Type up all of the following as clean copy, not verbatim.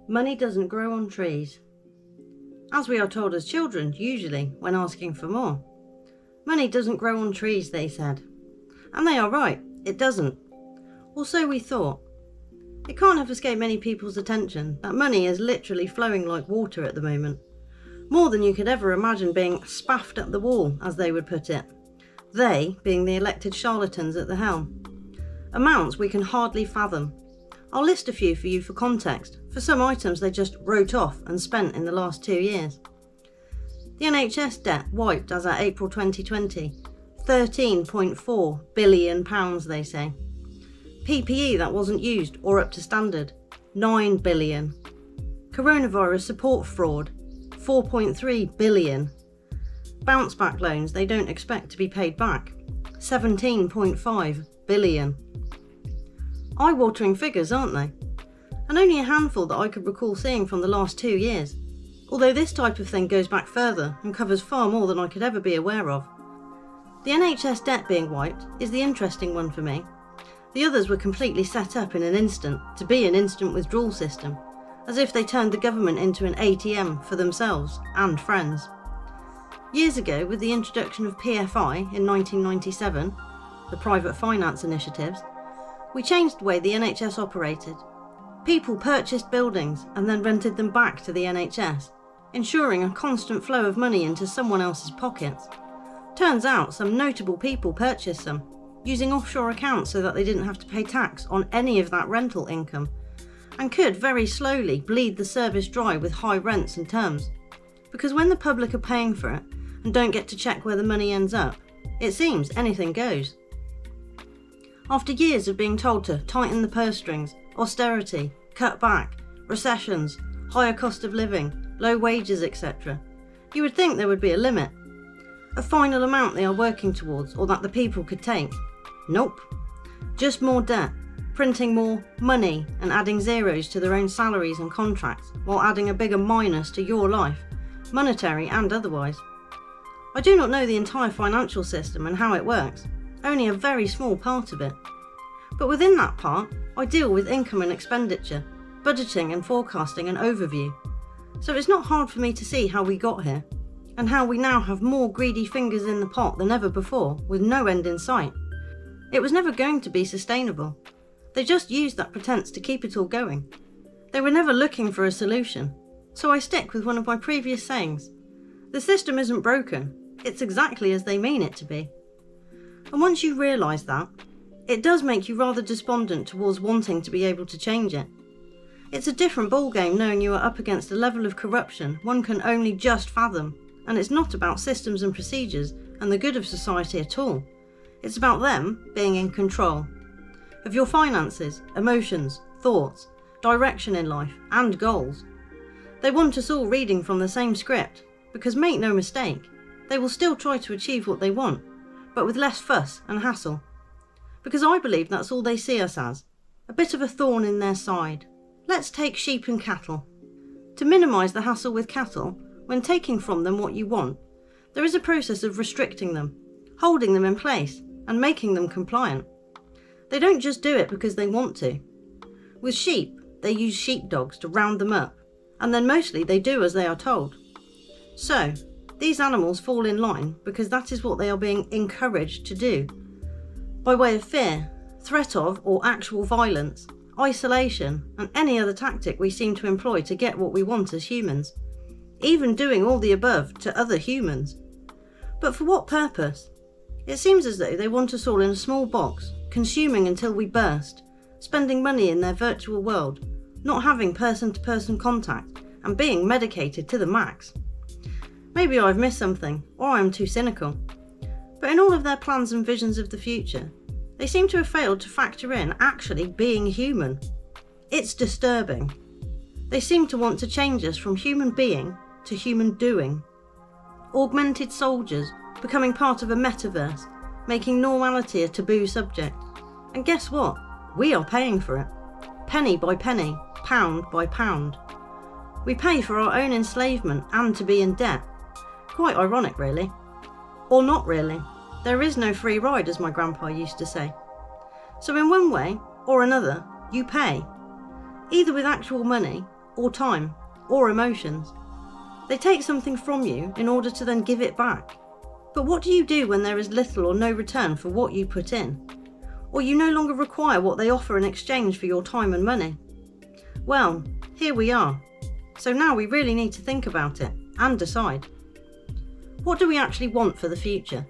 Money doesn't grow on trees. As we are told as children, usually, when asking for more. Money doesn't grow on trees, they said. And they are right, it doesn't. Or so we thought. It can't have escaped many people's attention that money is literally flowing like water at the moment. More than you could ever imagine being spaffed at the wall, as they would put it. They being the elected charlatans at the helm. Amounts we can hardly fathom. I'll list a few for you for context, for some items they just wrote off and spent in the last 2 years. The NHS debt wiped as at April 2020, £13.4 billion they say. PPE that wasn't used or up to standard, £9 billion. Coronavirus support fraud, £4.3 billion. Bounce back loans they don't expect to be paid back, £17.5 billion. Eye-watering figures, aren't they? And only a handful that I could recall seeing from the last 2 years, although this type of thing goes back further and covers far more than I could ever be aware of. The NHS debt being wiped is the interesting one for me. The others were completely set up in an instant to be an instant withdrawal system, as if they turned the government into an ATM for themselves and friends. Years ago, with the introduction of PFI in 1997, the Private Finance Initiatives, we changed the way the NHS operated. People purchased buildings and then rented them back to the NHS, ensuring a constant flow of money into someone else's pockets. Turns out some notable people purchased some, using offshore accounts so that they didn't have to pay tax on any of that rental income, and could very slowly bleed the service dry with high rents and terms. Because when the public are paying for it and don't get to check where the money ends up, it seems anything goes. After years of being told to tighten the purse strings, austerity, cut back, recessions, higher cost of living, low wages, etc., you would think there would be a limit. A final amount they are working towards or that the people could take. Nope. Just more debt, printing more money and adding zeros to their own salaries and contracts while adding a bigger minus to your life, monetary and otherwise. I do not know the entire financial system and how it works, only a very small part of it. But within that part, I deal with income and expenditure, budgeting and forecasting and overview. So it's not hard for me to see how we got here, and how we now have more greedy fingers in the pot than ever before, with no end in sight. It was never going to be sustainable. They just used that pretense to keep it all going. They were never looking for a solution. So I stick with one of my previous sayings. The system isn't broken, it's exactly as they mean it to be. And once you realise that, it does make you rather despondent towards wanting to be able to change it. It's a different ballgame knowing you are up against a level of corruption one can only just fathom, and it's not about systems and procedures and the good of society at all. It's about them being in control of your finances, emotions, thoughts, direction in life, and goals. They want us all reading from the same script, because make no mistake, they will still try to achieve what they want, but with less fuss and hassle. Because I believe that's all they see us as, a bit of a thorn in their side. Let's take sheep and cattle. To minimise the hassle with cattle, when taking from them what you want, there is a process of restricting them, holding them in place, and making them compliant. They don't just do it because they want to. With sheep, they use sheepdogs to round them up, and then mostly they do as they are told. So, these animals fall in line because that is what they are being encouraged to do. By way of fear, threat of or actual violence, isolation, and any other tactic we seem to employ to get what we want as humans. Even doing all the above to other humans. But for what purpose? It seems as though they want us all in a small box, consuming until we burst, spending money in their virtual world, not having person-to-person contact, and being medicated to the max. Maybe I've missed something, or I'm too cynical. But in all of their plans and visions of the future, they seem to have failed to factor in actually being human. It's disturbing. They seem to want to change us from human being to human doing. Augmented soldiers becoming part of a metaverse, making normality a taboo subject. And guess what? We are paying for it. Penny by penny, pound by pound. We pay for our own enslavement and to be in debt. Quite ironic, really. Or not really. There is no free ride, as my grandpa used to say. So in one way or another, you pay. Either with actual money or time, or emotions. They take something from you in order to then give it back. But what do you do when there is little or no return for what you put in? Or you no longer require what they offer in exchange for your time and money? Well, here we are. So now we really need to think about it and decide. What do we actually want for the future?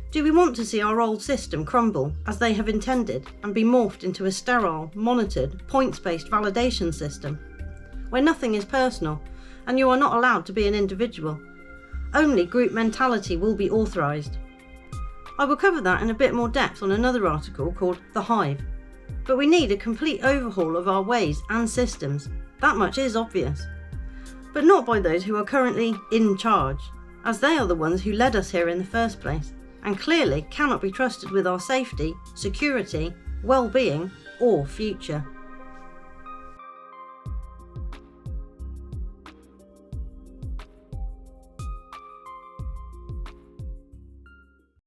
Do we want to see our old system crumble as they have intended and be morphed into a sterile, monitored, points-based validation system, where nothing is personal and you are not allowed to be an individual? Only group mentality will be authorised. I will cover that in a bit more depth on another article called The Hive. But we need a complete overhaul of our ways and systems. That much is obvious. But not by those who are currently in charge, as they are the ones who led us here in the first place, and clearly cannot be trusted with our safety, security, well-being, or future.